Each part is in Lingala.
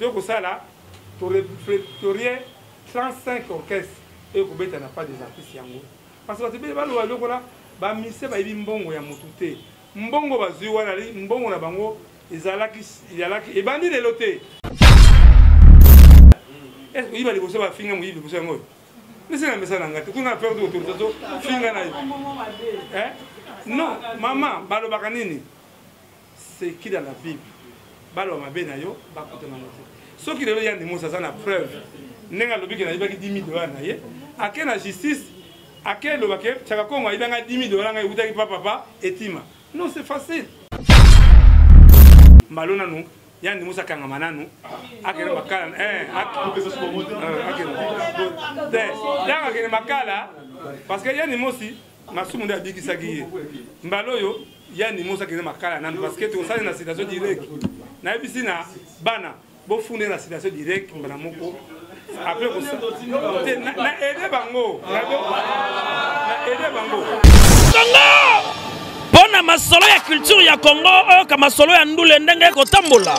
Tu vois que ça là, tu aurais 35 orchestres et tu n'as pas des artistes yango. Parce que tu as là, ba mise ba ibi mbongo ya motute. Mbongo bazui wana li mbongo na bango ezalaki et bandi de loté. Est-ce que il va les bosser ba finga mu ibi bosser ngo? Laissez la message ngate. Ku na faire de autorisation finga na yo. Hein? Non, maman, balo bakanini. C'est qui dans la Bible? Balo mabe na yo, ba kotana moté. Ce qui devait y avoir des mots ça na preuve. Nenga lobi ke na ibaki 10 000 $ na ye. Ake na justice, ake lobake chaka kongo ibanga 10 000 $ nga utaki papa etima. Non, c'est facile. Malona nous, ya ni musa kanga mananu. Ake na makala ake na makala parce que ya ni mosi masumu nda bikisa giye. Mbaloyo ya ni musa ke makala nanu parce que tu sali na situation directe. Na ebisi na bana bo fune na situation directe mbana moko. Après pour ça na aider bango na aider bango Congo pona masolo ya culture ya Congo ka masolo ya ndule ndenge kotambola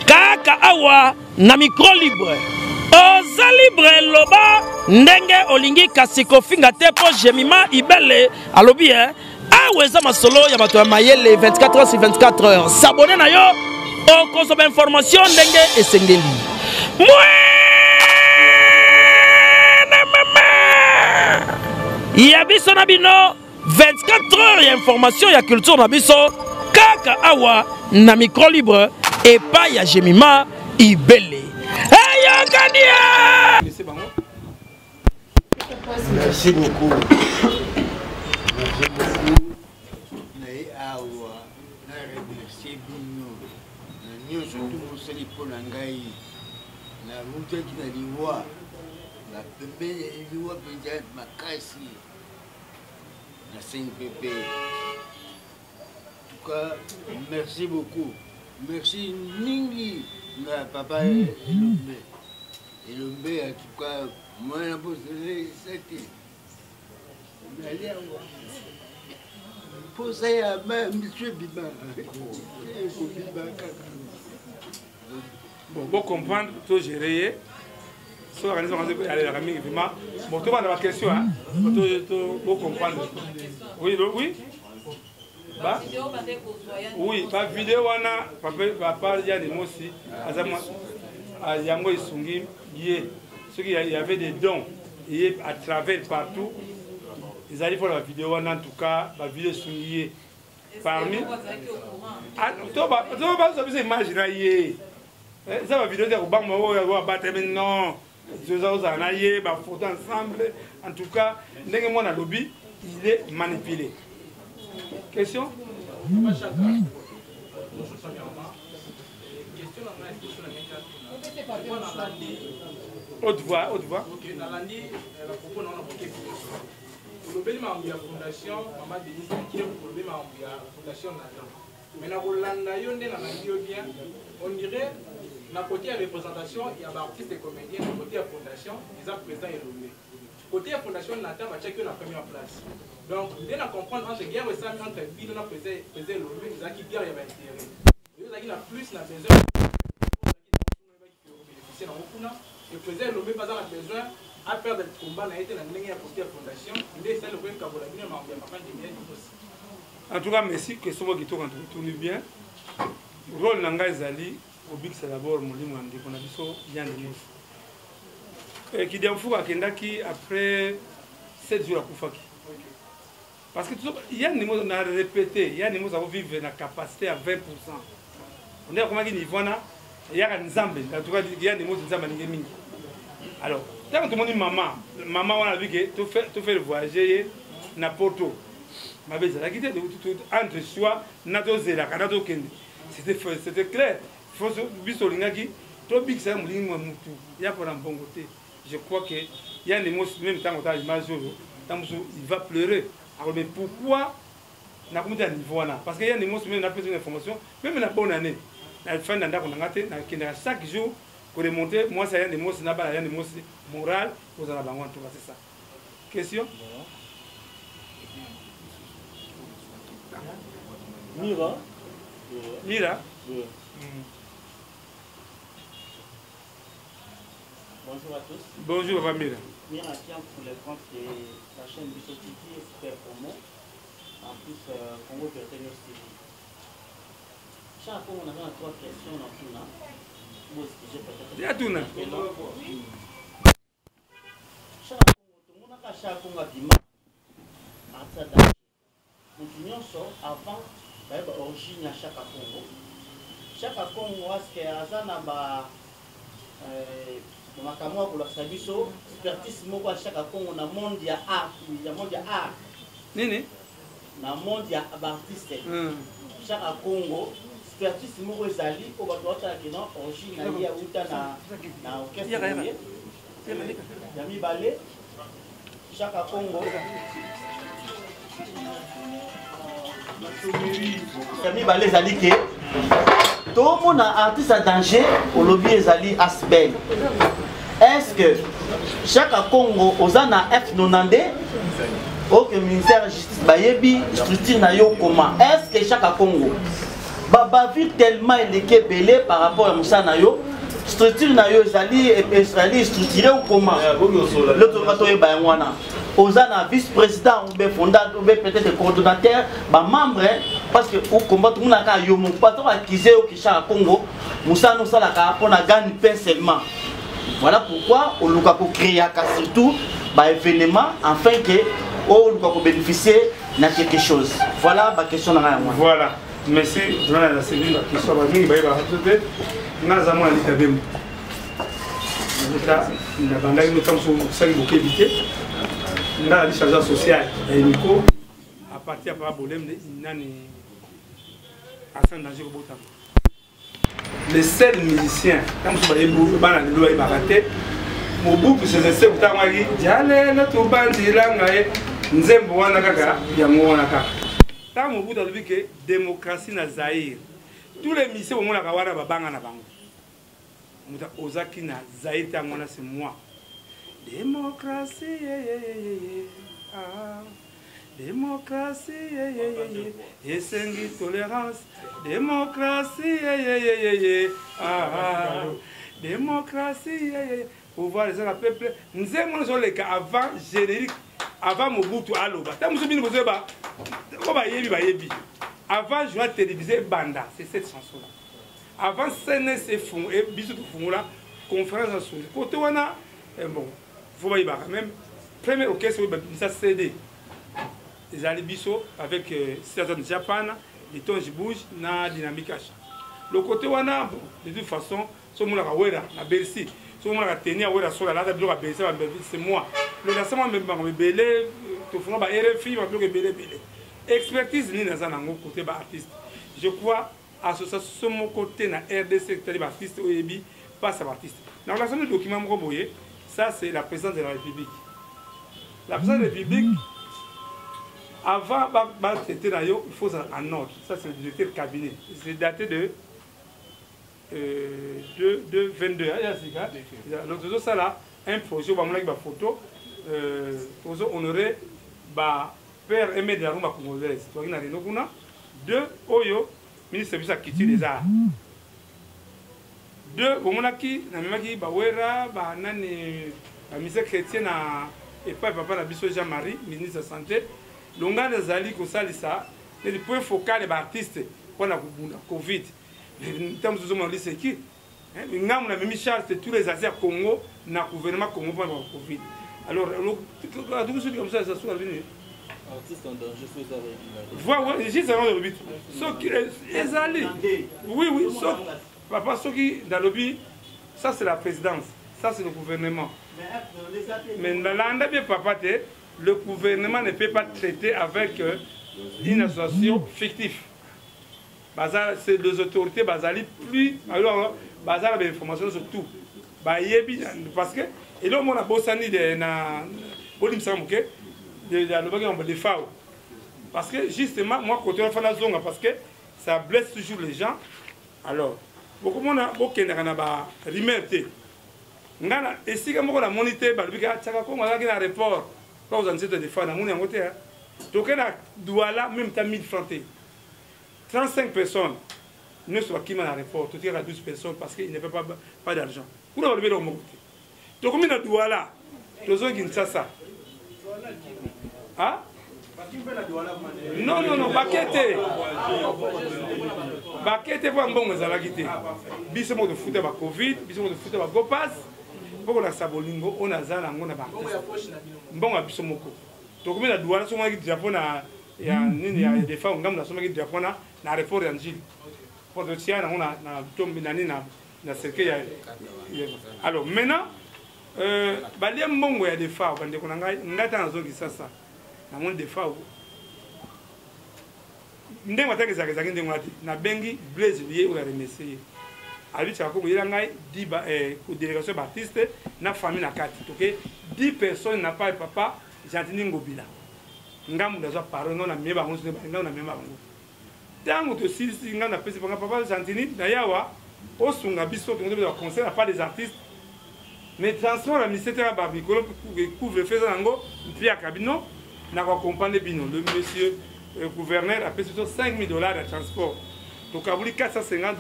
kaka awa na micro libre oza libre loba ndenge olingi kasiko finga te po Jemima Ibele alobi aweza masolo ya bato ya mayele 24 heures sur 24 heures s'abonner na yo o consomme information ndenge esengeli ya biso na bino 24 heures ya information ya culture na biso kaka awa na micro libre et pas ya Jemima Ibele. Hey Kania! Merci beaucoup. Merci beaucoup. Mais awa na remercier bino. Na nyo surtout mosali pona ngai. Na mutaki na liwa. La pembeni liwa penja makasi. La CNPP. En tout cas, merci beaucoup. Merci Ningi, na papa Elombe. Elombe, en tout cas, moi, je posé c'était. Pour ça, il y a M. Biba. Bon, pour comprendre, tout gérer. Si on aller la famille, bon, tout va dans la question, hein. Pour comprendre. Oui, oui. Bah? Oui, la vidéo, on a papa, il y a des mots aussi. Il y a des sungi, il y avait des dons, et à travers partout. Ils allaient pour la vidéo, en tout cas, la vidéo sungi. Parmi. Tu vas pas imaginer. Ça va vidéo, on va battre maintenant. Nous avons photo ensemble. En tout cas, dans le lobby, il est manipulé. Question? Haute voix, haute voix. Ok, Nalandi, la propos non pour le bénéfice de la fondation, Maman Denise Akile, pour le bénéfice de la fondation Nathan. Mais dans Rolanda, on dirait, dans côté de représentation, il y a des artistes et comédiens, dans côté de la fondation, ils ont président et nommé. Côté de la fondation Nathan, va checker la première place. Donc, dès qu'on comprend entre guerre et ça, entre Bidon et président et nommé, ils ont qui guerre et intérêt. Ils ont plus la besoin. Le président et nommé, pas besoin. À perdre le combat, il a été dans la fondation. Il est le premier en tout cas, merci que ce soit qui tourne bien. Le rôle de Zali, au Big c'est d'abord mon livre, on a dit ça, Yann Denis. Qui dit un fou à Kendaki après 7 jours à Koufaki. Parce que Yann Denis, on a répété, Yann Denis a vécu la capacité à 20%. On est à comment il y a un Nzambe, en tout cas, Yann Denis, Nzambe Ningemi. Alors, quand tout le monde dit maman, on a vu que tu fais le voyager na Porto. Ma belle, la quitté entre soi, nato zela, kanato kendi. C'était clair. Il faut que Lingaki, tout big ça mouline moutou. Il y a pour un bon côté. Je crois que il y a des mots même tant qu'on a l'image il va pleurer. Alors mais pourquoi n'a pas de niveau là? Parce qu'il y a des mots même n'a pas de information, même la bonne année. La fin d'année qu'on a gâté, chaque jour pour remonter, moi ça y a des mots, n'a pas des mots moral, vous allez avoir tout c'est ça. Question? Mira. Mira. Bonjour à tous. Bonjour Pamela. Mira tient pour le compte de la chaîne Biso TV et Super Promo. En plus, Congo Vertenius TV. Chaque fois, on a 3 questions dans tout là. Moi, j'ai peut-être. Il y a tout là. Chaque fois, on a bima. Nous sommes avant l'origine à chaque Congo. Chaque Congo, est-ce que Azana ba makamwa pour la sabiso expertise moko à chaque Congo na monde ya art, ya monde ya art. Nini? Na monde ya artiste. Chaque Congo expertise moko ezali ko bato bataki na origine na ya uta na orchestre. Ya mibale chaque Congo Camille Balé ezali ke tout le monde a artiste à danger au lobby ezali aspect. Est-ce que chaque Congo ozana F90 au ministère de justice bayebi structure na yo comment? Est-ce que chaque Congo baba vu tellement élevé belé par rapport à Moussa na yo structure na yo ezali structuré ou comment? L'autre bateau est baïwana. Ozana vice-président ou fondateur ou peut-être coordonnateur, membre parce que au combat tout le monde a yo mon patron accusé au Kisha Congo, Moussa nous sala ka pour na gagne pain seulement. Voilà pourquoi on luka ko créer surtout ba événement afin que on luka ko bénéficier na quelque chose. Voilà ma question na moi. Voilà. Merci. Dans la cellule la question ba mingi ba ba tout na za mo ali kabem. Na banda nous comme ça beaucoup éviter. Nga la charge sociale et Nico à partir par problème de nani Hassan Danger Botam. Les seuls musiciens comme ça les bana le loyer baraté mo buku se se utangaki jale na to bandila ngaye nzembo wana kaka ya ngona kaka ta mo buta lobi ke démocratie na Zaïre tous les musiciens au monde la wana babanga na bango muta ozaki na Zaïre tangona c'est moi. Démocratie, démocratie, et c'est tolérance. Démocratie, démocratie, pouvoir les gens peuple. Nous avons les cas avant générique, avant Mobutu Aloba. Tant que nous sommes pas, avant je vais téléviser Banda, c'est cette chanson-là. Avant CNS et Bisou Fumula, conférence sur le côté wana, bon. Faut pas y barrer même premier orchestre ça CD les alibiso avec César de Japan les tons bouge na dynamique achat le côté wana de toute façon so mon la wera na Bercy so mon la tenir wera sur la là de Bercy c'est moi le lancement même ba belé to fona ba RFI ba bloquer belé expertise ni na za ngo côté ba artiste je crois association mon côté na RDC c'est-à-dire artiste oyebi pas ça artiste dans la zone de document mo boye. Ça, c'est la présidence de la République. La présidence de la République, avant de traiter il faut en ordre. Ça, c'est le directeur de cabinet. C'est daté de 22. Donc, ça là, un projet, on a une photo, pour honorer Père Aimé de la Rumba congolaise. Deux, Oyo, ministre de la Culture des Arts. Deux, Bomonaki, Namaki, Bawera, Banani, la ministre chrétienne et papa la biso Jean-Marie, ministre de la Santé. Longa de Zali, Kosalisa, les points focaux des artistes pour la Covid. En termes de zones, c'est qui? Nous avons même charge de tous les Asiens Congo, dans le gouvernement Congo pour la Covid. Alors, tout ce qui est comme ça, ça soit venu. Artiste en danger, faut ça avec. Voilà, juste avant le but. Ce qui est allé. Oui, oui, papa, ce qui dans le but, ça c'est la présidence, ça c'est le gouvernement. Mais dans l'endroit papa, le gouvernement ne peut pas traiter avec une association fictive. C'est les autorités basales plus. Alors, basales des informations sur tout. Parce que, et là, on a bossani de FAO. Parce que justement, moi, quand on fait la zone, parce que ça blesse toujours les gens. Alors, beaucoup de gens ont remercié. Et si on a monité, on a un rapport. Quand vous avez des femmes, on a monté. Donc, on a douala même 1000 francs. 35 personnes ne sont pas qui m'a rapport. Tout est à 12 personnes parce qu'il n'y a pas d'argent. Pour le lever, tokomi na Douala tozo Kinshasa ah non bakete pa mbongo ezalaki te biso moko tofuta ba covid biso moko tofuta ba gopas poko na sabolingo on aza nango na baartiste mbongo ya biso moko tokomi na Douala somaki Japon na ya nini ya defa ngamu na somaki Japon na aéroport ya Njili pour te tirer na tombe na cercle ya alors maintenant balia mbongo ya defa bande ko ngai ngata nazo Kisasa na mon defa ndenge matake zakazaki ndenge ngati na bengi Blaise lié ou la remercier abi chako yela ngai diba ko délégation baptiste na famille na kati toke 10 personnes na pas papa Jantini Ngobila ngamu ndazo parole non na meba ngo na meba ngo tango to sisi nga na pesi panga papa Jantini na yawa osunga biso to ngebe conseil na pas des artistes mais transport la ministère ya babikolo couvre faisant nango mpia kabino na ko accompagner bino le monsieur gouverneur a payé $5 000 de transport donc a voulu $450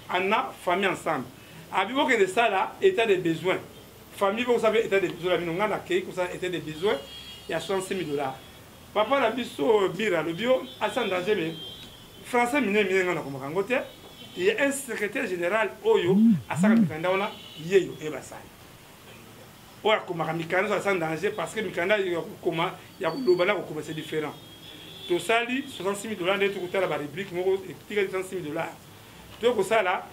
en a famille ensemble abibo que de ça là état de besoin famille vous savez état de besoin bino nga na kei ko ça état de besoin il y a $65 000 papa na biso bira le bio asan danger mais français mine nga na ko makangote il y a un secrétaire général oyo asaka mikanda ona yeyo ebasai oya ko makamikanda asan danger parce que mikanda koma ya lobana ko c'est différent tout ça li $66 000 de tout la rubrique moko etika $66 000 tout ko ça là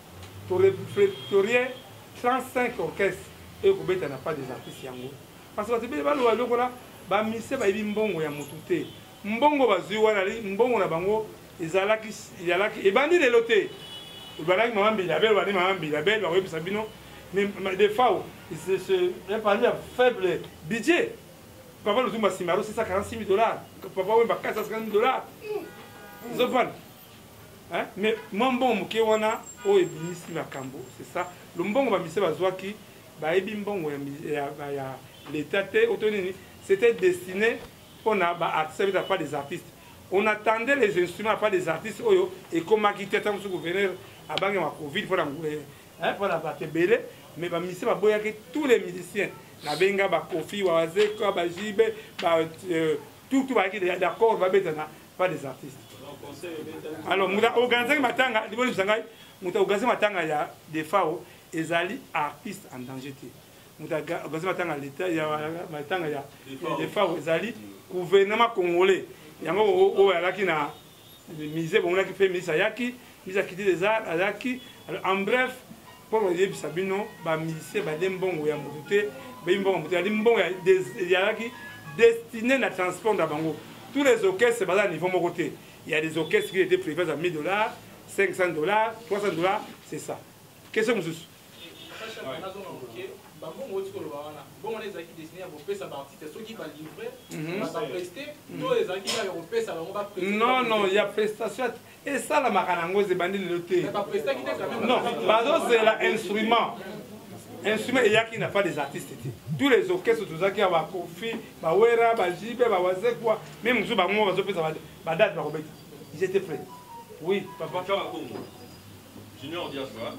tu répertorier 35 orchestres et ko beta na pas des artistes yango parce que tu ba lo loko la ba mise ba ibi mbongo ya mutute mbongo bazui wana li mbongo na bango ezalaki e bandi de loté balaki maman bilabel wani maman bilabel ba webisa bino mais des fois c'est un parmi faible budget papa le Zumba Simaro c'est ça $46 000 papa ouais bah $450 000 zopal hein mais mon bon moké wana o ebimisi makambo c'est ça le mbongo ba mise bazwaki ba ebi mbongo ya l'état te autonini c'était destiné on a ba artistes pas des artistes on attendait les instruments pas des artistes oyo et comme akité tant que gouverneur a bangi ma covid pour hein pour la batebele mais ba mise ba boyaki tous les musiciens na benga ba kofi wa zeko ba jibe ba tout ba qui d'accord ba betana pas des artistes alors muta organiser matanga liboni bisangai muta organiser matanga ya des fao ezali artistes en danger te muta organiser matanga l'état ya matanga ya des fao ezali gouvernement congolais yango o alaki na misé bon là qui fait misa yaki misa kiti des arts alaki en bref pour les bisabino ba misé ba dembongo ya mutute destiné à transport d'Abango. Tous les orchestres, c'est niveau mon côté. Il y a des orchestres qui étaient privés à $1000, $500, $300, c'est ça. Qu'est-ce que vous dites? Non, il y a prestation. Et ça, la maranango, c'est bandit de l'autre. Non, c'est l'instrument. Instrument et qui n'a pas des artistes. Tous les orchestres, tout ça qui a Kofi, Bawera, Bajibe, Bawazekwa, même si Bamo, Badat, ils étaient prêts. Oui, papa. Junior diaspora,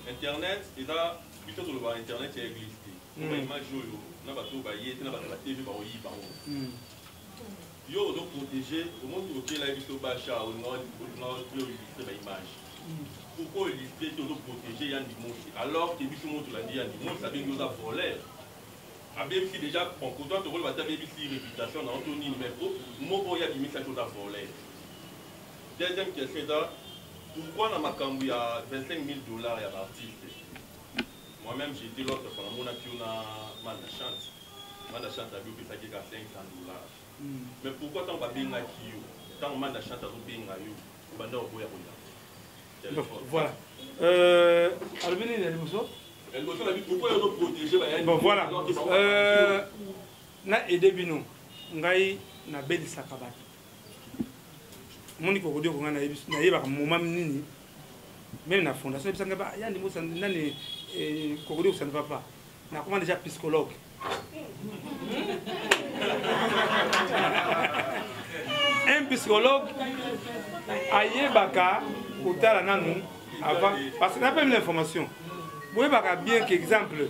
Internet, et là, plutôt sur le bas Internet, il y a l'église. On va imaginer, on va tout bailler, on va la TV, on va y parler. Yo, donc protéger, au monde où il y a une bacha, au nord, il y a une image. Pourquoi il dit que nous protéger Yann Dimanche alors que Bissou Montou l'a dit Yann Dimanche, ça vient de nous voler. Même si déjà, en comptant, tu vois, tu as une réputation dans Anthony, mais moi, il y a des messages à voler. Deuxième question, pourquoi dans ma cambo il y a $25 000 à l'artiste? Moi-même, j'ai été l'autre fois, mon action a mal de chance. Mal de chance, il y a $500. Mais pourquoi tant pas bien à qui? Tant mal de chance, tu as bien à you. Voilà. Albini, il y a des mousseaux. Bon, voilà. Na edebino, ngai na beli sakabati. Moni ko ko ngana na yeba moment nini. Même na fondation bisanga ba ya ndimo nani ko ko ça ne va pas. Na comment déjà psychologue. Un psychologue ayebaka kotala nanu avant parce que n'a pas eu l'information Vous voyez bien qu'exemple,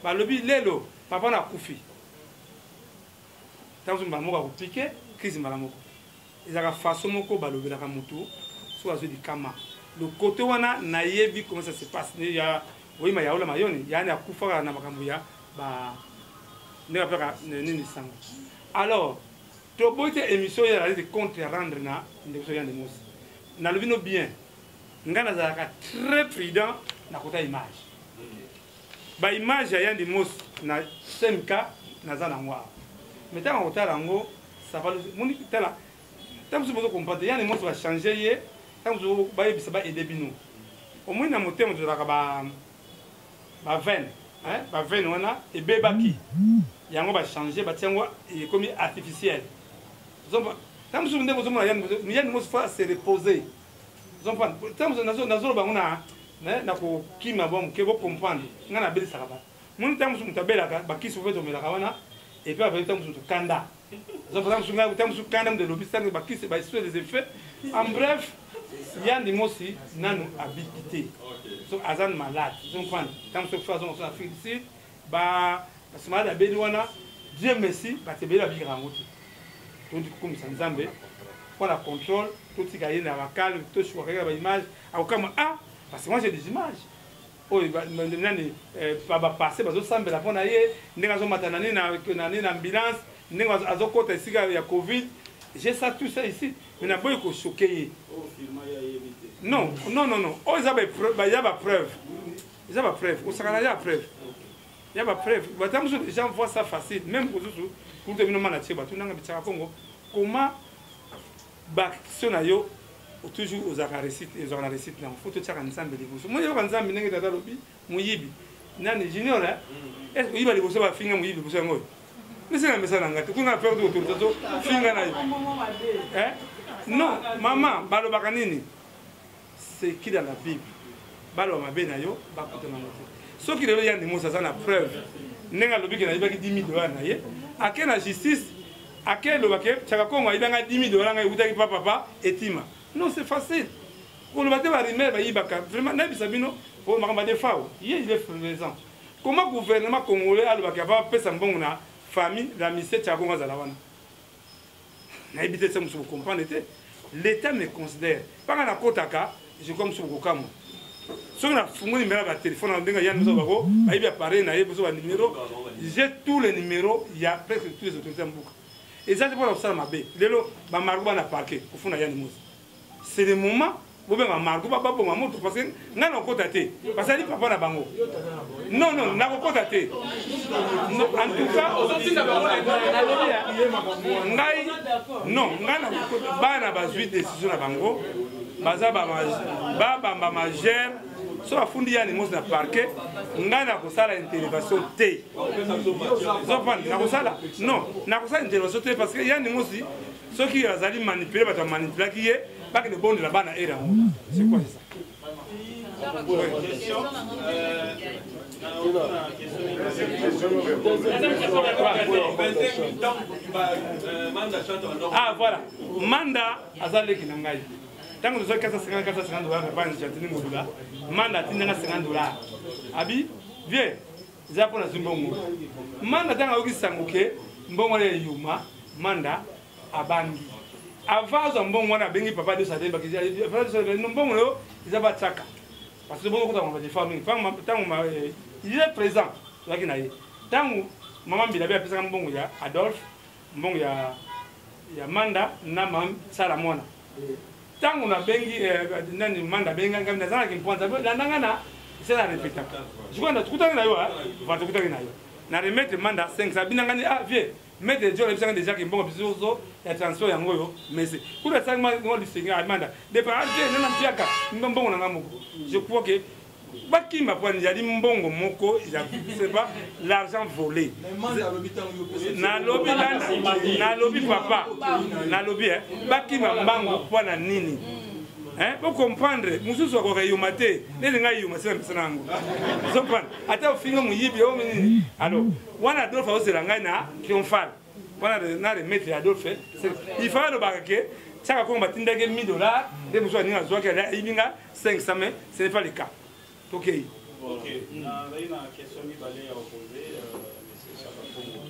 balobi lelo, papa na koufi. Tant que maman a compliqué, crise malamoko. Ils ont façon moko balobi la kamutu, soit à du kama. Le côté wana na yebi comment ça se passe. Il y a, oui mais il y a ola mayoni, il y a un koufa na makambuya, bah, ne va pas ni sang. Alors, to boite émission ya la de contre rendre na ndeko ya ndemos. Na lobino bien. Ngana zaka très prudent na kota image. Ba image ya ndemos na 5K na za na ngwa. Mais tant on tala ngo ça va moni tala. Tant que vous comprenez, ya ndemos va changer yé. Tant que vous ba yebisa ba aider bino. Au moins na motema to zaka ba veine, hein, ba veine wana e bebaki. Yango va changer ba tiango e comme artificiel. Tant que vous ndeko zo mona ya ndemos fa se reposer. Tant que nazo bangona na ko kima bom ke bo comprendre ngana beli sakaba. Mon tant que mutabela ba kisu veto mela kawana et puis avec tant que kanda. Tant que kanda de l'obistan ba kisu ba sur les effets. En bref, il y a des mots si nanu habilité. So azan malade. Vous comprenez? Tant que façon on Afrique ici ba parce malade beli wana Dieu merci ba te bela bi rangoto. Donc comme ça nzambe pour la contrôle tout ce qui est dans la calme tout ce qui est dans l'image parce que moi j'ai des images oh va passer parce que ça me la bonne ailleurs n'est pas matanani na ambulance n'est pas azokota ici il y a Covid j'ai ça tout ça ici mais n'a pas eu choqué non oh ils avaient il y a pas preuve au Sakana il y a preuve il y a pas preuve les gens voient ça facile même pour te venir malatia tout n'a pas Congo comment baction na yo toujours aux récite et aux récite là faut te tchaka nsambe liboso moi yo nsambe ndenge tata lobi muyibi nani junior là est-ce que yiba liboso ba finga muyibi liboso ngoy mais c'est na message ngati kuna faire de autour tazo finga na yo hein non maman balo bakanini c'est qui dans la Bible balo mabe na yo ba kotana ngote so ki lelo ya ndimo ça na preuve ndenga lobi ke na yiba ki 10 000 $ na ye akena justice Akel le baquet, ça va comme il y a 10 000 $, il y a papa et Tima. Non, c'est facile. Pour le bateau, vraiment, Sabino, pour me des faux. Il est présent. Comment le gouvernement congolais a le baquet va payer sa bonne famille, la mission de Tchakonga Zalawana? N'habitez pas, vous comprenez. L'État me considère. Par la Kotaka, je comme sur le Kamo. Si on a fumé le numéro de téléphone, j'ai tous les numéros, il y a presque tous les autorités en boucle. Et ça, c'est pour ça que je suis parqué. C'est le moment où je suis parce que je suis parce que papa n'a pas non, non, je suis en tout cas, non, je suis majeur. So afundi ya nimos na parquet ngana kosala intervention té zofan na kosala non na kosala intervention té parce que ya nimosi ceux qui azali manipuler ba manipuler qui est pas que le bon de la bana era c'est quoi ça ah voilà manda azali kinangai. Tant que nous avons 450 $, pas un modula, manda tinga 50 $. Abi, viens, Japon a Zimbongo. Manda tant que sanguke, mbongo le yuma, manda abangi. Avant Zambongo na bengi papa de sa dé, parce que nous bongo, ils avaient tchaka. Parce que bon, on va des familles, il est présent. Tant que maman Bilabi a fait un bon ya, Adolphe, bon ya manda, namam, salamona. Tant qu'on a bengi nani manda benga ngam nazana kimponza la nangana c'est la répéta je crois que tout temps là yo va tout temps là yo na remettre manda 5 sabina ngani ah vieux mettre des gens déjà qui bon biso ya transfert yango yo mais c'est pour ça ngo lisinga manda de par nana tiaka mbongo ngamo je crois que baki mapwa njali mbongo moko c'est pas l'argent volé na lobby papa na lobby baki mbango kwa na nini hein pour comprendre mususu ko kayumate nelinga yuma sema sanango comprendre ata ufinga muyibi o nini alors wana Adolphe osela ngai na triomphal wana na remettre Adolphe il faut le barquer ça ko batinda ke $1000 de mususu ninga zwa ke ibinga 500 mais ce n'est pas le cas. Ok, Ok, on a une question qui va aller opposer, M. Chabakongo.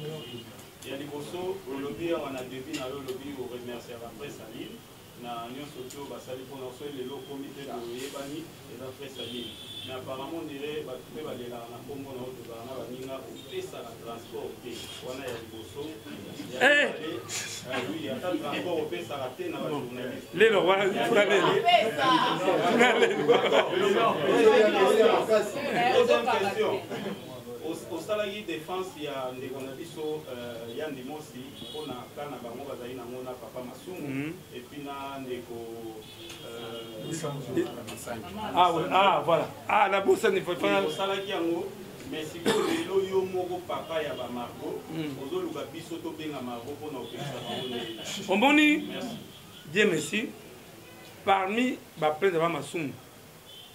Il y a des grossos, au lobby, on a depuis dans le lobby, on remercie la presse à Lille. Na Union Socio, basali pour nous le lot comité de Yébani et la presse à Lille. Mais apparemment, on dirait que tu peux aller là, on a Congo, on a Baninga, on fait ça la transport. On a des grossos. Oui, il y a un transport, on fait ça la tête dans la journaliste. Les lois, deuxième question. Au salarié défense, il y a des journalistes, il y a des mots aussi, on a quand on a papa Massoum, et puis on ah oui, ah voilà. Ah la bourse, il faut pas. Au salarié, mais si vous voulez, vous papa, il y a Marco, vous avez le biseau to benga Marco pour nous faire. On boni. Dieu merci. Parmi les plaintes de Massoum,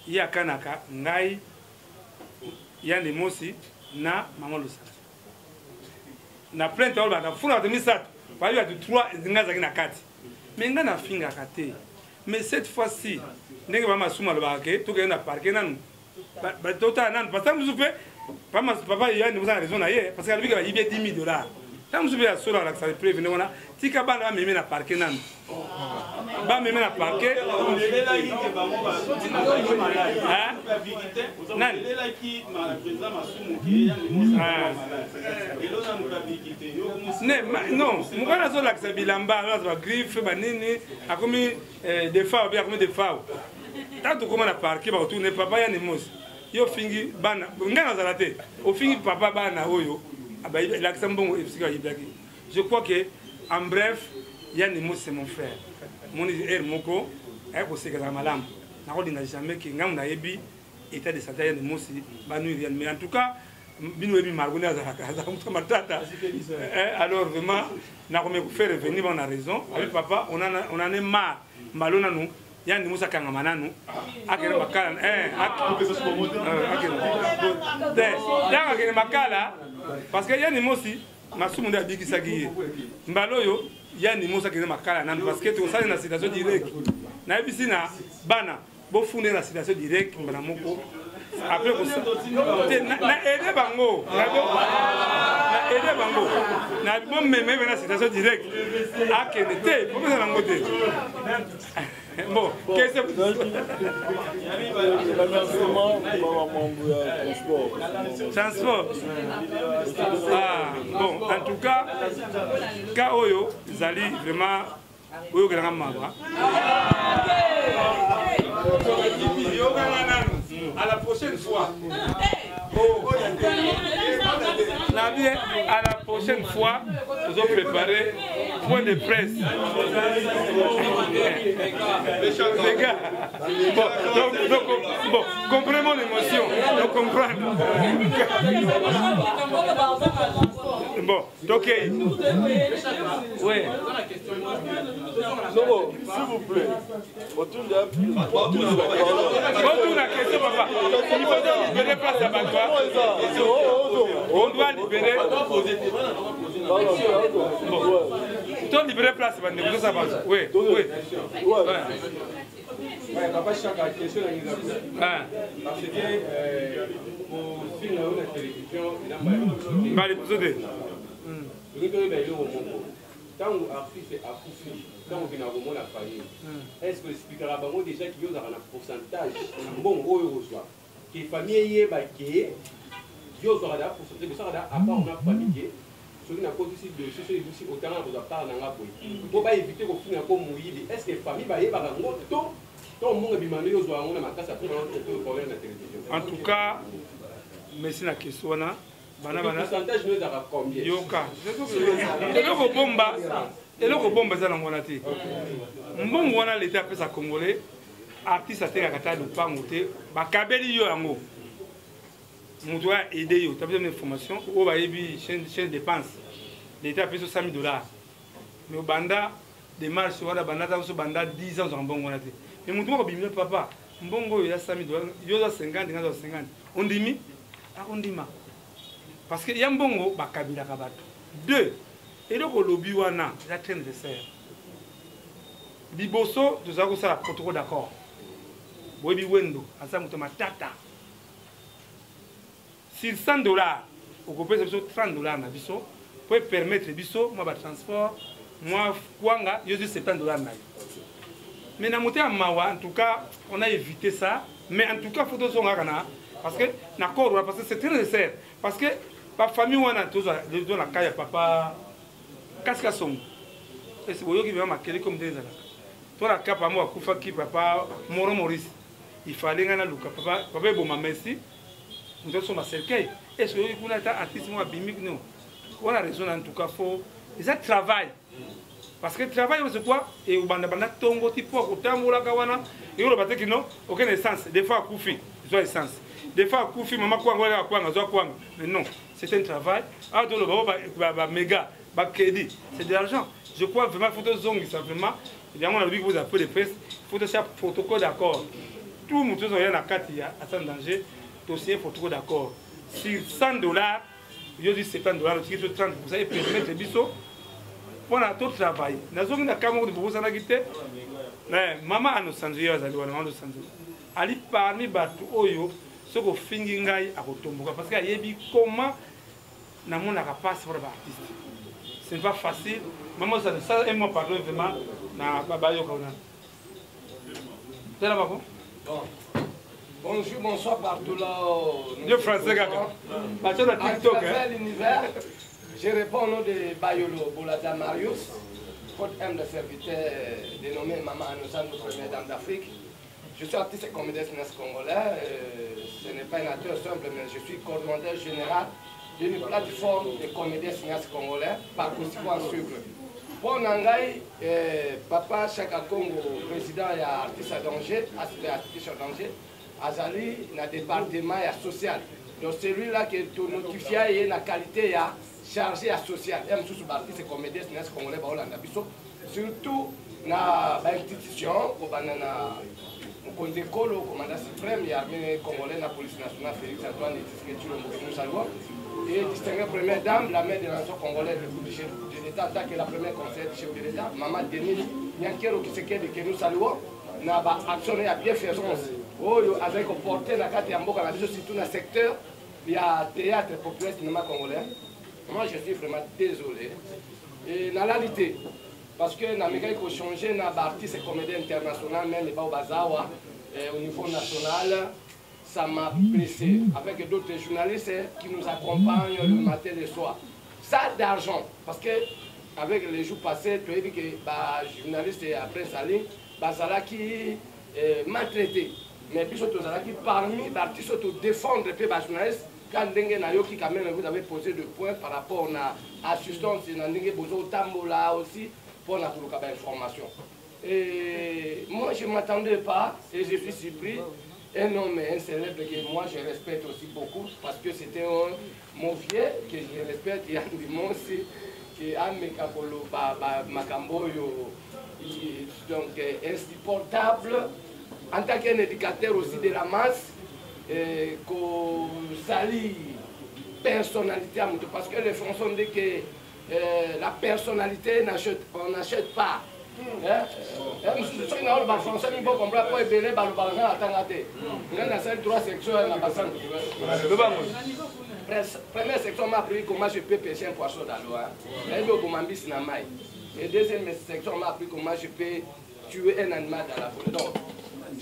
il y a Kanaka, Ngai, il y a des mots aussi. Na maman le sait. Na plainte on va funa de misat. Par il y a 3 zingaza na 4. Mais ngana finga kate. Mais cette fois-ci, ndenge ba masuma le baké, to ke na parquer nan. Ba tota nan parce que nous fait papa il y a une raison na hier parce que lui il y a 10 000 $. Tant nous fait sur la ça prévenir on a tika bana même na parquer nan. Ba même na parquer. On est là qui va moi hein? La vérité, vous avez là qui ma président Massoum qui non, mukana zo lakisa bilamba la griffe banini akomi des fois bien comme des fois. Tant que comment na parquer ba retourner papa ya nemos. Yo fingi bana ngana zalate. O fingi papa bana oyo. Aba lakisa mbongo efsika yibaki. Je crois que en bref, Yann Nemos c'est mon frère. Mon er moko ay ko sekala malam. Na ko dina jamais que ngam na yebi état de santé Yann Nemos ba nu rien mais en tout cas bino yebi margona za matata. Alors vraiment na ko me faire revenir on a raison. Avec papa on en est marre. Malona nous Yann Nemos akanga mananu akere makala akere makala parce que Yann Nemos Massoum nda bikisa giye mbaloyo yani Musa kile makala nan parce que tu sali na situation directe na ebisi na bana bo funde na situation directe bana moko après ko na aider bango na aider bango na bon même na situation directe akene te pour ça nango te bon qu'est-ce que transport ah bon en tout cas oyo zali vraiment oyo kana mama à la prochaine fois à la prochaine fois nous allons préparer point de presse les gars bon comprenons l'émotion donc comprendre bon donc oui s'il vous plaît autour la question papa il faut libérer place à Bagua on doit libérer on libérer place à Bagua oui papa chaque question parce que au film de la télévision il a tant artiste akufi tant on vient vraiment la famille est-ce que expliquera bango déjà qu'il y a un pourcentage bon oyo reçoit que famille yeba ke yo sera là pour ce que ça à part on a famille celui n'a pas aussi de ceux aussi autant on doit parler dans la boîte pour pas éviter qu'on finisse comme mouiller est-ce que famille va yeba bango to monde bimane yo zo on a makasa pour problème la télévision en tout cas merci la question là bana pourcentage nous a combien yoka eloko bomba eloko bomba za ngona te mbongo wana l'état pesa congolais artiste ateka kata lupango te bakabeli yo yango mutu a aider yo tu as besoin d'information o ba yebi chaîne dépense l'état pesa $100,000 mais au banda démarche wana banda ta so banda 10 ans en mbongo wana te mais mutu ko bimile papa mbongo yo ya $100,000 yo za 50 ngaza 50 ondimi akondima parce que yambongo bakabila kabato 2 et donc lobby wana la très nécessaire liboso tozako sala protocole d'accord boyebi wendo asa muto matata sur 100 dollars okopesa biso 30 dollars na biso pour permettre biso moi ba transport moi kwanga yozi 70 dollars na. Mais na moté mawa en tout cas on a évité ça, mais en tout cas faut deux kana parce que d'accord parce que c'est très nécessaire parce que la famille wana toza dans la caille papa kaska son et c'est boyo qui va marquer comme des ala toi la capa moi kufa ki papa Moro Maurice il fallait ngana luka papa bon ma merci nous sommes à cercueil et ce que kuna ta artiste moi bimik non voilà raison en tout cas faut ça travail parce que travail c'est quoi et au banda tongo tipo kotambola kawana et on va dire que non aucun essence des fois kufi soit essence des fois kufi maman kwanga zo kwanga mais non c'est un travail ah dans le ba méga ba crédit c'est de l'argent je crois vraiment faut de zong simplement évidemment on a dit que vous avez de presse faut de faire protocole d'accord tout le monde sont rien à katia à sans danger dossier protocole d'accord sur 100 dollars je dis 70 dollars le ticket 30 vous allez permettre biso pour tout travail na zong na kamo de bosa na gite mais maman a nos sandriers azali wana ndo sandriers ali parmi batu oyo soko fingi ngai akotomboka parce que yebi comment na mona capable pour l'artiste c'est pas facile maman ça et moi pardon vraiment na baba yo kauna c'est là baba bonjour bonsoir partout là Dieu français kaka ba tu na TikTok l'univers je réponds au nom de Bayolo Boulada Marius faute M de serviteur dénommé Maman Anosan de première dame d'Afrique. Je suis artiste et comédien congolais. Ce n'est pas un acteur simple, mais je suis coordonnateur général d'une plateforme de comédiens congolais, par conséquent sucre. Pour Nangai, papa Chaka Congo, président et artiste à danger, artiste à danger, Azali, dans le département social. Donc celui-là qui est notifié, il y a une qualité chargé à social. Et même sous artiste et comédien congolais, surtout dans l'institution, au Condécole, au commandant suprême, il y a l'armée congolaise, la police nationale, Félix Antoine et distinguée première dame, la mère de la nation congolaise, le chef de l'État, tant que la première conseillère du chef de l'État, Maman Denis Nyankero qui se quede que nous saluons, n'a pas actionné à bien faire avec porté la carte Yamboka, surtout dans le secteur, il y a théâtre populaire cinéma congolais. Moi je suis vraiment désolé. Et dans la réalité, parce que dans les faut changer dans l'artiste et comédien international, même au Bazawa, au niveau national, ça m'a blessé. Avec d'autres journalistes qui nous accompagnent le matin et le soir. Ça d'argent, parce que avec les jours passés, tu as dit que les journalistes et après Saline, Bazala qui maltraité. Mais puis surtout, qui parmi les artistes qui défendent les journalistes, quand vous avez posé des points par rapport à l'assistance, vous avez besoin de aussi pour la information. Et moi, je ne m'attendais pas et je suis surpris. Un homme, un célèbre que moi je respecte aussi beaucoup parce que c'était mon vieux que je respecte et un aussi qui a donc insupportable en tant qu'un éducateur aussi de la masse qu'on salit personnalité à tout parce que les Français ont dit que la personnalité on n'achète pas. Soki na oloba français mi bo comprendre po ebele balobaka nga atanga te nga nasali 3 sections na bassin première section m'a appris comment je peux pêcher un poisson dans l'eau nayebi oboma mbisi na mai et deuxième section m'a appris comment je peux tuer un animal dans la forêt donc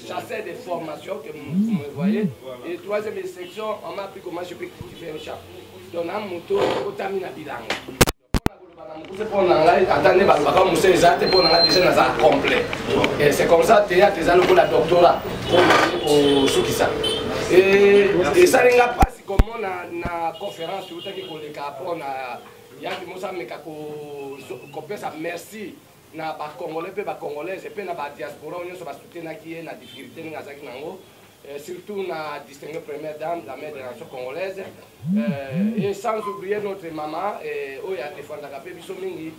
chasseur de formation que vous me voyez et troisième section on m'a appris comment je peux cultiver un chat donc na moto otamina bilanga c'est comme ça que théâtre est la doctorat au Soukissa. Et ça n'est pas si comme on a une conférence sur le merci na ba congolais pe ba congolais et pe na ba diaspora on so ba soutenir qui est na difficulté ngazaki nango surtout na distinguée première dame la mère de la nation congolaise et sans oublier notre maman oya défendre la paix biso mingi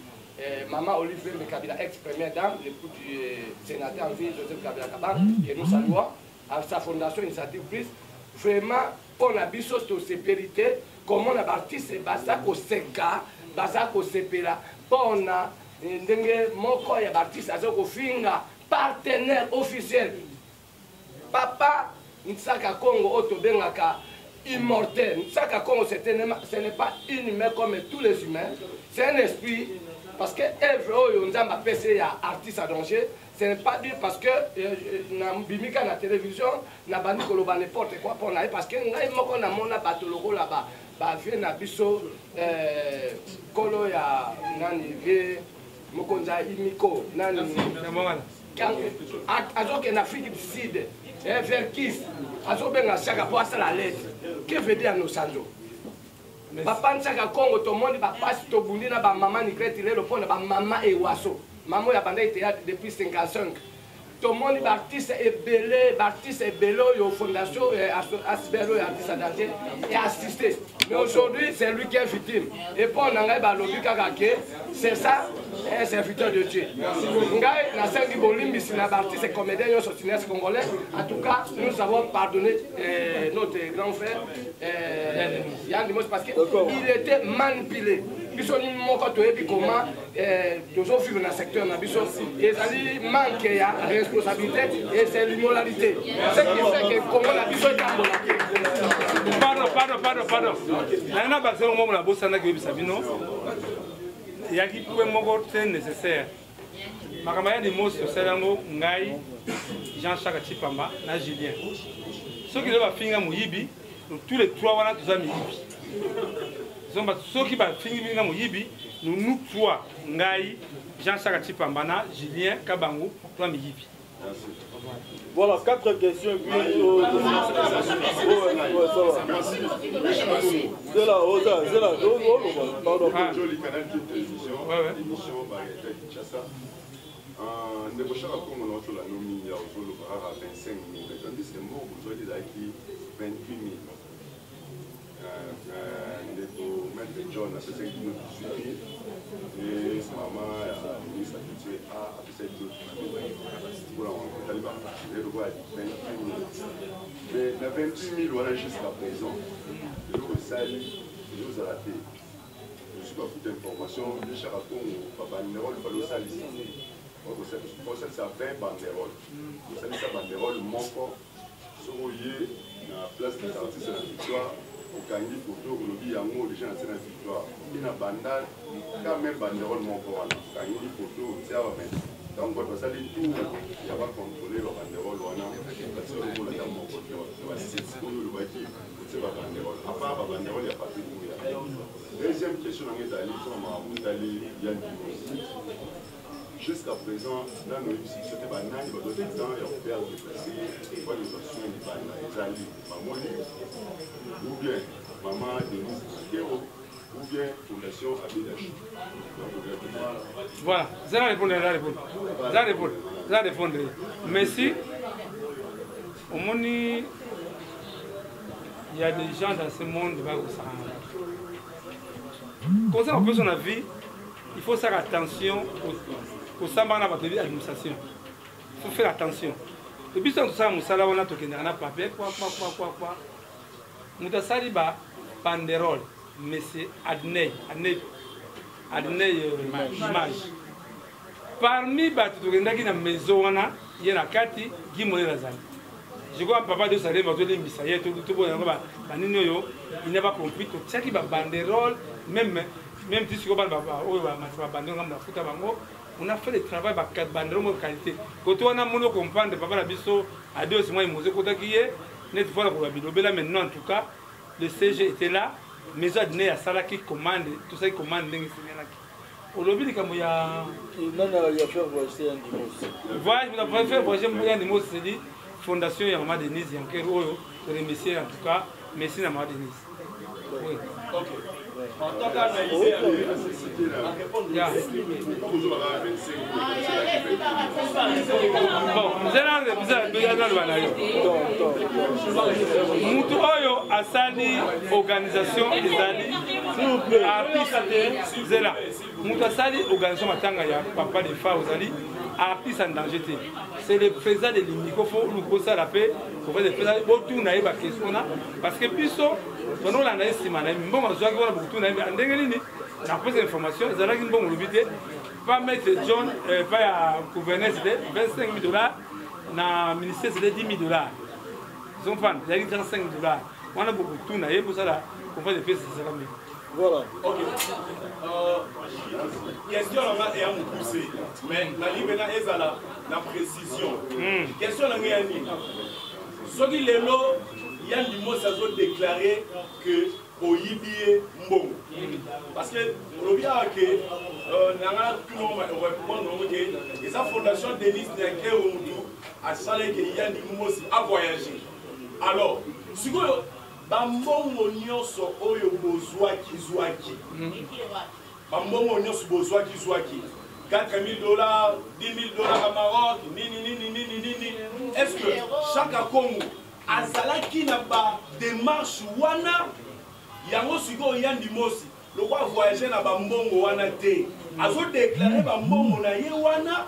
maman Olivier Kabila ex première dame l'époux du sénateur en ville Joseph Kabila Kabang que nous saluons à sa fondation initiative prise vraiment pour la biso sécurité comment la artiste basa ko seka basa ko sepela pona ndenge moko ya artiste azoko finga partenaire officiel papa Nsaka Congo Otobengaka immortel. Chaka Congo, ce n'est pas inhumain comme tous les humains. C'est un esprit. Parce que Eve, on a passé à artiste à danger. Ce n'est pas dit parce que na bimika na télévision, na bandi koloba n'importe quoi pour naï parce que ngai moko na mona batoloko là-bas. Ba vie na biso kolo ya nani vie mokonza imiko nani azoke na Afrique du Sud vers Kiss azobenga chaka pour ça la lettre que veut dire nos sanjo papa nchaka Congo to monde ba passe to bundi na ba maman nigreti lelo pona ba mama e waso maman ya banda théâtre depuis 55 tout le monde artiste est belé au fondation Asbelo et artiste à danger et assisté. Mais aujourd'hui, c'est lui qui est victime. Et pour Nangai Balobi Kakake, c'est ça, un serviteur de Dieu. Ngai, na sengi bolimbi si na artiste et comédien yo sotinès congolais. En tout cas, nous avons pardonné notre grand frère Yann Dimos parce qu'il était manipulé. Biso ni moko toyebi comment toujours vivre dans le secteur na biso et ça dit manque ya responsabilité et c'est l'immoralité. Ce qui fait que Congo na biso est pardon. Nana basé au moment la bossa na kebi sabino. Il y a qui peut moko c'est nécessaire. Makamaya de mots sur Selango ngai Jean-Jacques Chipamba na Julien. Ceux qui doivent finir Mouyibi, tous les trois wana tous amis. Ceux qui vont finir Mouyibi, nous trois, Ngai, Jean-Jacques Chipambana, Julien, Kabango, toi Miyibi. Voilà, 4 questions. C'est là, c'est là. Pardon. Joli canal de télévision, émission Kinshasa. Ndeko Chaka Congo na otola nomi ya ozolo para 25 000. Tandis que moi, vous avez dit 28 000. Ndeko Maître John a fait 18 000. Et maman a mis sa culture à fait 2 000. Pour la Taliban, je vois 28 000. Mais la 28 000, voilà jusqu'à présent. Je vous salue, je vous ai raté. Je suis pas foutu d'informations. Le Chaka Congo, Papa Nérol, il fallait salir. Pour ça, c'est 20 banderoles. Vous savez, ça banderole, mon corps, sur la place des artistes de la victoire. Quand il photo, on dit amour déjà dans la victoire. Il y a bandal, quand même banderole mon corps. Quand il photo, c'est à même. Donc, quand ça dit tout, il n'y a pas contrôlé le banderole. Parce que le monde a mon corps. C'est ce qu'on le voit qui, c'est pas banderole. À part la banderole, il n'y a pas de tout. Deuxième question, on est allé sur ma route d'aller Yann Dimos. Jusqu'à présent, là, nous c'était banal, il y a d'autres temps, il y a peur de placer, il y a des soins de banal, les alliés, maman, ou bien maman Denise Kero, ou bien Fondation Abidachi. Voilà, ça va répondre. Merci. Au monde, il y a des gens dans ce monde qui vont s'en concernant un peu son avis, il faut faire attention au samba na bateau d'administration. Il faut faire attention. Et puis tout ça, musala wana tokenda na papier quoi. Mutasali ba banderole, mais c'est Adnei image. Parmi bateau tokenda qui na maison wana, il y a na kati Guimone Lazali. Je crois papa de Salé bateau de Misaye tout bon ba banino yo, il n'a pas compris que ça qui ba banderole même si tu vas on a fait le travail par 4 banderoles de qualité. Quand on a mono comprendre papa la biso a deux mois il côté qui est net fois pour la bilobela maintenant en tout cas le CG était là mais ça donné à Sala qui commande tout ça qui commande dingue au lobby comme il y a faire voici un Dimos. Voilà, vous avez fait voyager un Dimos c'est dit fondation ya Maman Denise Yanker oyo remercier en tout cas merci à Maman Denise. Oui. OK. En tant qu'analysé, mutu oyo asali organisation ezali artiste zela mutu asali organisation matanga ya papa de fa ozali artiste en danger te c'est le président de l'Unico faut nous poser la paix pour faire des présidents autour na ba question na parce que biso on a la estima na mbongo azwaki wana beaucoup na ndenge nini na pose information ezalaki mbongo lobité pas mettre John pas ya gouverneur c'était $25,000 na ministère c'était $10,000 ils ont pas il y a $35 On a beaucoup de tout, on a pour ça là, on fait des pièces, c'est ça. Voilà. Ok. Question là-bas est à me pousser. Mais la libéra est à la précision. Question là, ce qui est là, il y a des mots qui sont déclarés que au Yibie Mbong. Parce que le bien que tout le monde va répondre que sa fondation Denis Niaké Omutu a salé qu'il y a des mots à voyager. Alors, si vous bambongo nyonso oyo bozwaki zwaki bambongo nyonso bozwaki zwaki $4,000 $10,000 à Maroc nini est-ce que chaque Congo azalaki na ba démarche wana yango siko yandi mosi le quoi voyager na bambongo wana te azo déclarer bambongo na ye wana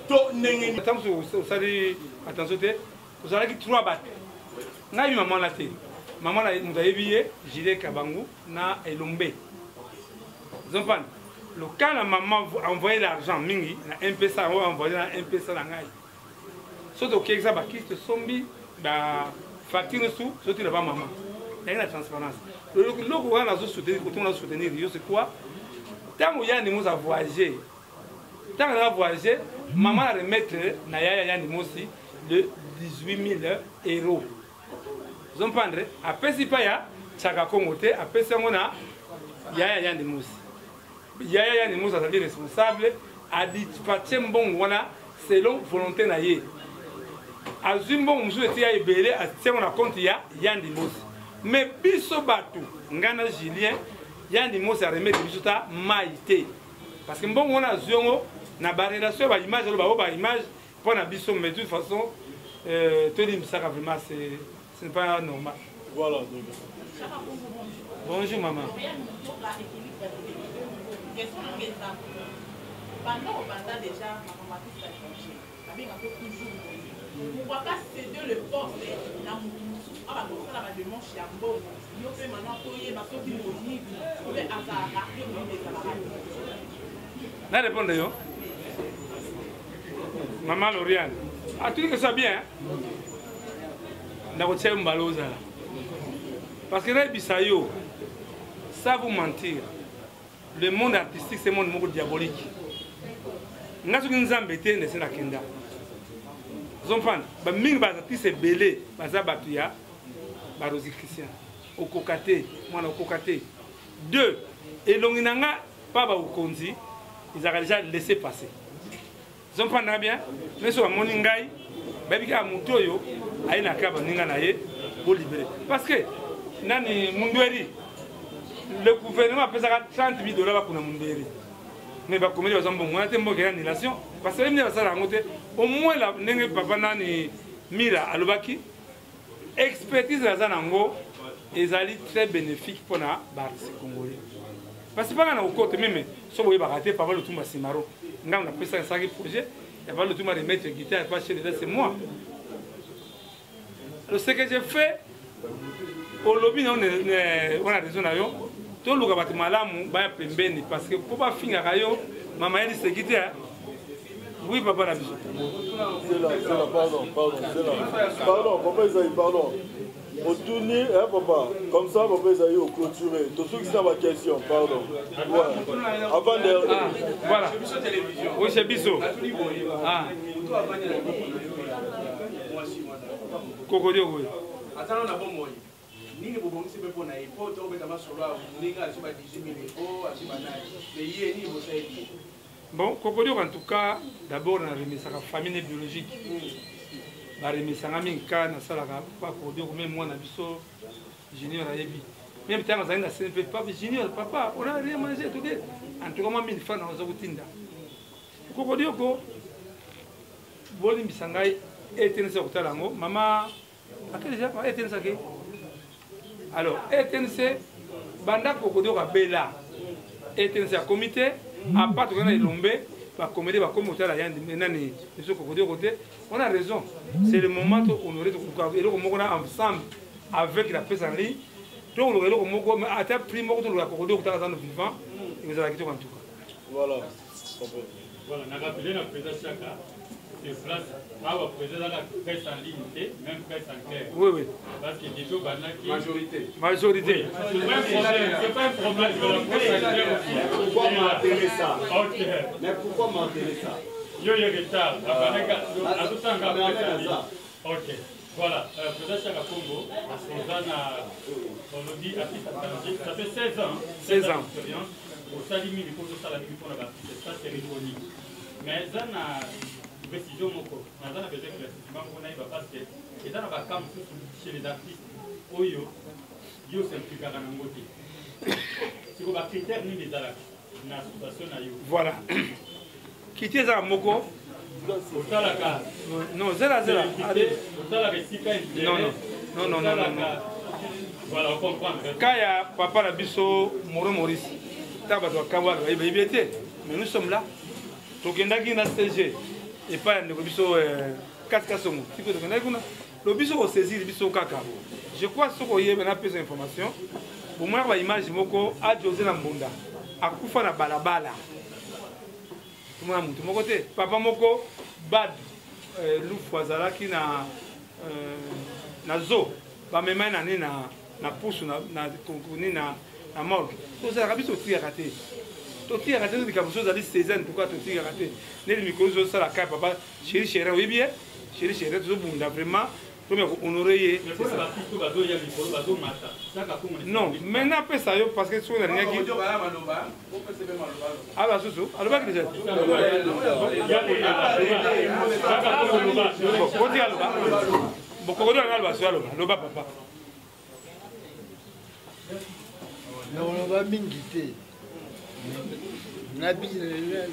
to nengeni attention te vous avez 3 battes. Ngai maman la té. Maman la nous a évié, Gilles Kabangu na Elombe. Zompan. Le quand la maman envoyé l'argent mingi na M-Pesa on va envoyer na M-Pesa na ngai. Surtout que ça ba kiste sombi ba facture sous surtout la maman. Il y a la transparence. Le logo on a soutenir quand on a soutenir c'est quoi? Tant où y a des mots à voyager. Tant on a voyagé, maman a remettre na ya des mots aussi de 18 000 euros. Vous comprenez? Après, si pas ya, chaka kongote, après ça on a Yaya de Mousse. Yaya de Mousse a été responsable à dispatcher bon voilà selon volonté na ye. Azumbo moussou était à ebele à tiens on a compte ya Yann de Mousse. Mais biso batu ngana Julien Yann de Mousse a remettre biso ta maïté. Parce que bon on a ziongo na ba relation ba image ba image pour na biso mais de toute façon tout dit ça vraiment ce n'est pas normal. Voilà. Bonjour maman. Pendant déjà, ma maman s'est changé. Avec un peu toujours. Pourquoi pas céder le poste dans mon ah bah comme ça la demande chez Ambo. Yo fait maintenant toyer ma soeur dit moni. On est à ça rappeler des camarades. Na répondre yo. Maman Lauriane. Ah tu dis que ça bien. Hein? Mbaloza. Parce que là Bisayo ça vous mentir. Le monde artistique c'est un monde diabolique. Nasuki nzambe te ne sena kenda. Zomfan, ba mingi ba artiste belé, baza batuya, ba Rosie Christian. Okokate, mwana okokate. 2, elonginanga pa ba ukonzi, ils ont déjà laissé passer. Zomfan na bien, mais so amoni ngai, ba bika mutoyo, aina ka ba ninga na ye pour libérer. Parce que nani Mundweri le gouvernement a payé $30 000 pour Mundweri. Mais bah comme ils ont bon, on a tellement de annulation parce que même ça au moins la n'engage papa nani mira alobaki expertise la zanango ils allaient très bénéfique pour na barisi congolais parce que pas na côté même so boye baraté papa le tumba simaro ngam na pesa ça qui projet et pas le tumba remettre guitare pas chez les c'est moi alors ce que j'ai fait au lobby on a raison là yo tout le monde malamu ba pembeni parce que pour pas finir kayo maman elle se quitter oui papa la biso c'est là pardon papa Isaïe pardon au tourner hein papa comme ça papa Isaïe au clôturer tout ce qui c'est ma question pardon ouais. Avant de voilà oui c'est biso ah kokodio oui attends on a bon moi nini bobongisi pe pona ipoto obetama solo avulinga asiba 18 000 asiba naye mais yé ni bosaidi bon kokodio en tout cas d'abord na remise sa famille biologique ba remise nga minka na sala ka pa kokodio comme moi na biso junior ayebi même tant ça na CNP pas junior papa on a rien mangé tout de en tout cas moi 1000 francs na zokutinda kokodio ko boli misangai etense kotalango mama akeli ja etense ke alors, ETNC, Banda Kokodio Bela, ETNC a comité, à part de l'Ombe, va comméder, va commenter la Yandi, Nani, M. Kokodio côté. On a raison. C'est le moment où on aurait ensemble avec la paix en ligne. Donc, on a été pris mort de la Kokodio dans le vivant, et vous avez quitté en tout cas. Voilà. Voilà, on a rappelé la présidence Chaka. sur place. Ah, vous président la presse en ligne, même presse en clair. Oui, oui. Parce que des choses Majorité. Majorité. C'est pas un problème de la presse en clair aussi. Pourquoi m'enterrer ça? Ok. Mais pourquoi m'enterrer ça? Yo, il y a retard. À tout temps, on va faire ça. Ok. Voilà. Président Chaka Congo, on dit artiste à danger. Ça fait 16 ans. 16 ans. d'expérience. Au Salimi, il faut que ça la vie pour la ça cérémonie. Mais ça n'a précision moko. On a besoin de l'éclaircissement qu'on aille parce que et dans la cam chez les artistes, oyo, yo s'implique à Nangote. C'est comme un critère ni les arabes. Une association à yo. Voilà. Quitter ça moko. Non, zéla. Non. Voilà, on comprend. Kaya papa la biso Maurice. Tabato Kawa, mais nous sommes là. Donc il y a un CG et pas un biso 4 Kassomo. Le biso au saisir le biso kaka. Je crois que ce qu'il y a maintenant plus d'informations. Pour moi, la image moko a José Nambunda. A kufa na balabala. Tout le monde mon côté. Papa moko bad Loufouazala qui na zo. Ba même na pousse na morgue. Tout ça rabi sauter raté. Sauter raté de quelque chose d'aller 16 ans pourquoi sauter raté. Ne le micro ça la carte papa chéri oui bien. Chéri tout bunda vraiment premier honorer. Non, maintenant après ça parce que sur la ligne qui ah bah soso, alors pas que déjà. Beaucoup de gens papa. Non, on va m'inviter. Nabila,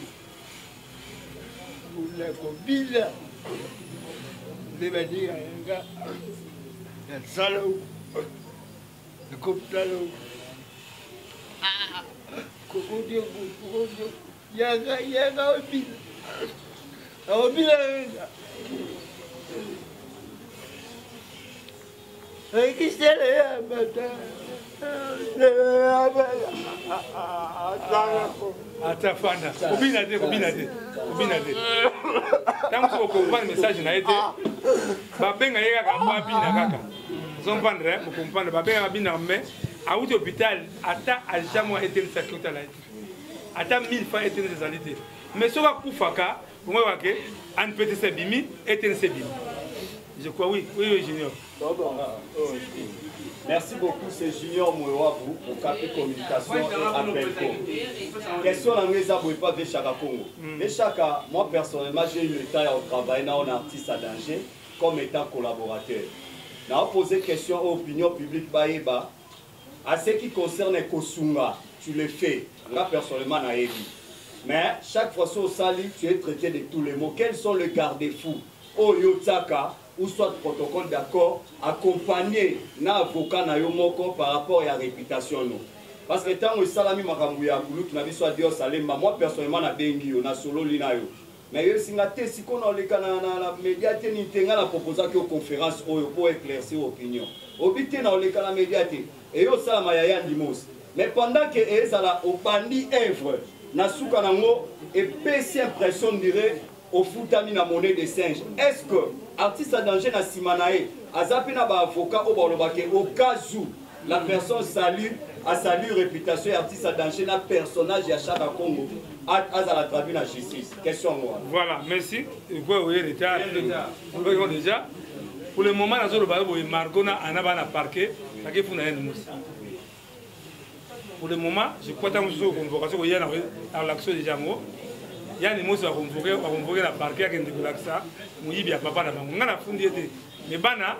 la copine, les manières, le salaud, le coptalo. Ah, Cocodio, Yaga, Obila. Qui c'est là, matin? Atafana. Obinade. Tant que vous comprenez le message n'a été. Babenga yega kamba bina kaka. Vous comprenez? Vous comprenez? Babenga bina mais à l'hôpital, ata a jamais été une sécurité là. Ata 1000 fois été une réalité. Mais ce va kufaka, vous voyez que un petit sebimi est une sebimi. Je crois oui, Junior. Merci beaucoup, c'est Junior Mouewabou pour Capé Communication et Appelco. Question à mes abonnés pas de Chaka Congo. Mais Chaka, moi personnellement, j'ai eu le temps de travailler dans un artiste à danger comme étant collaborateur. Je vais poser question aux opinions publiques Baïba. À ce qui concerne Kosunga, tu le fais. Moi personnellement, je dit. Mais chaque fois que sali, tu es traité de tous les mots. Quels sont les garde-fous? Oyotaka ou soit protocole d'accord accompagné d'un avocat par rapport à la réputation. Parce que tant que salami makambuya qui n'a soit Dieu salemba, moi personnellement na bengi na solo linayo. Mais yo singate si qu'on a les na médiaté ni tenga la proposation que conférence pour éclaircir opinion. Obité na les kana médiaté et yo salama ya ndimos. Mais pendant que ezala au bandi œuvre na suka nango et PC impression dirait au foutami na monnaie de singe. Est-ce que artiste à danger na simanae azapina ba avocat au balobake au cas où la personne salue a salué réputation artiste à danger na personnage à Chaka Congo à la tribune à justice. Question moi. Voilà, merci. Oui, déjà. Pour le moment, nous avons Margona Anabana parquet. Pour le moment, je crois que nous avons une convocation à l'action de Django. Il y a des mots qui sont convoqués à la parquet avec des ça. Nous y a papa là-bas. On a fondé les bana,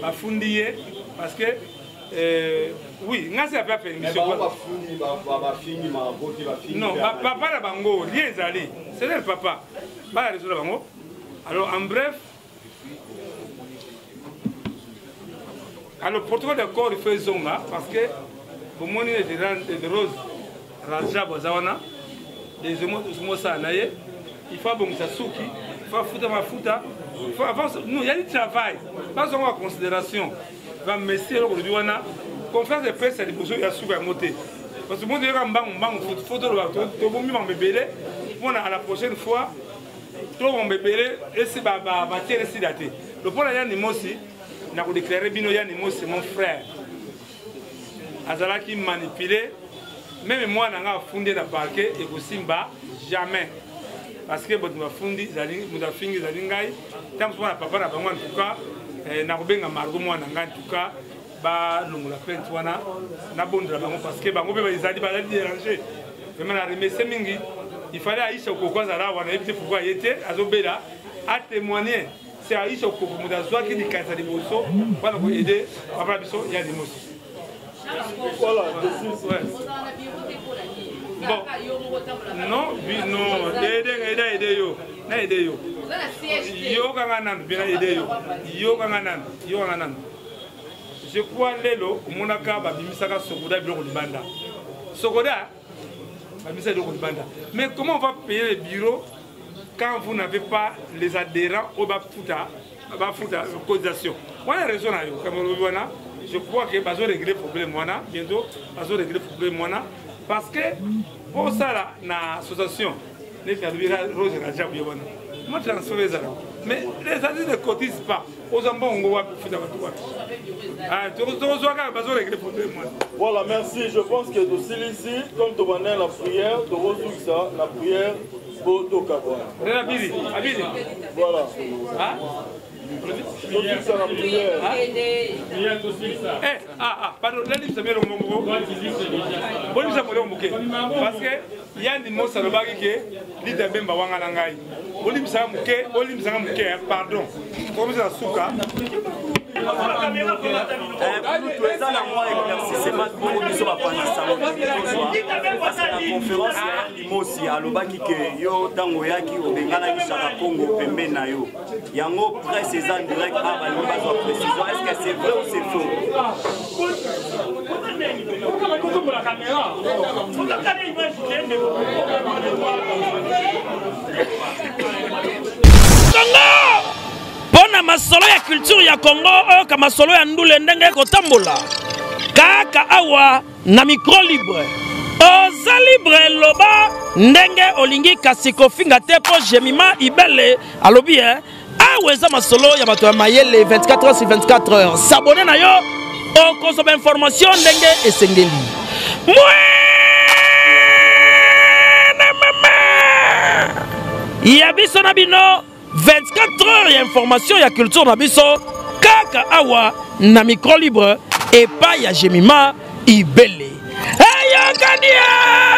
a fondé parce que oui, on a fait la permission. Non, papa là bango, les allés. C'est le papa. Pas la là bango. Alors en bref, alors le protocole d'accord il fait zonga parce que pour moi il y a des roses raja bozawana. Les homos ça naïe, il faut bon ça souki, il faut foutre ma fouta, il faut avancer. Nous il y a du travail, pas seulement en considération. Va messer aujourd'hui on a conférence de presse c'est des besoins à souka monter. Parce que moi déjà on bang photo de tout bon mi m'embêter. On a à la prochaine fois to on bebele esi ba tere si daté le point là ni mosi na ko déclarer bino ya ni mosi mon frère azala qui manipulé même moi nanga fondé na parquet et ko simba jamais parce que botu mafundi zali muda fingi zali ngai tant que na papa na bango en tout cas na ko benga margo moi na ngai en tout cas ba longola plainte wana na bondela bango parce que bango be ba izali ba déranger vraiment na remercier mingi il fallait Aïcha Okoko Zara wana et pourquoi il était azobela a témoigner c'est Aïcha Okoko muda zwa ki di kasa di boso wana ko aider papa biso ya di mosi voilà bon non non aider yo na aider yo yo kanga nan bien aider yo kanga nan je crois lelo monaka ba bimisaka sokoda biloko libanda sokoda ba bimisaka biloko libanda mais comment on va payer les bureaux quand vous n'avez pas les adhérents au ba futa cotisation voilà raison na yo comme on voit je crois que bazo régler problème wana bientôt bazo régler problème wana parce que pour ça là na association les cadres rose na jabu wana moi transférer ça mais les adhérents ne cotisent pas aux ambons on va futa ba tout voilà, merci. Je pense que de celui-ci, comme tu vas la prière, de Rosuxa, la prière pour Tokaba. Voilà. Pardon, parce que il y a des mots qui disent pardon. Comme ça, souka. Est-ce que c'est vrai ou c'est faux? Pona masolo ya culture ya Congo oka masolo ya ndule ndenge kotambola kaka awa na micro libre oza libre loba ndenge olingi kasi kofinga te po Jemima Ibele alobi aweza masolo ya bato ya mayele 24 heures sur 24 heures s'abonner na yo okozoba information ndenge esengeli ya biso na bino 24 heures ya information ya culture na biso kaka awa na micro libre epa ya Jemima Ibele. Ayokania!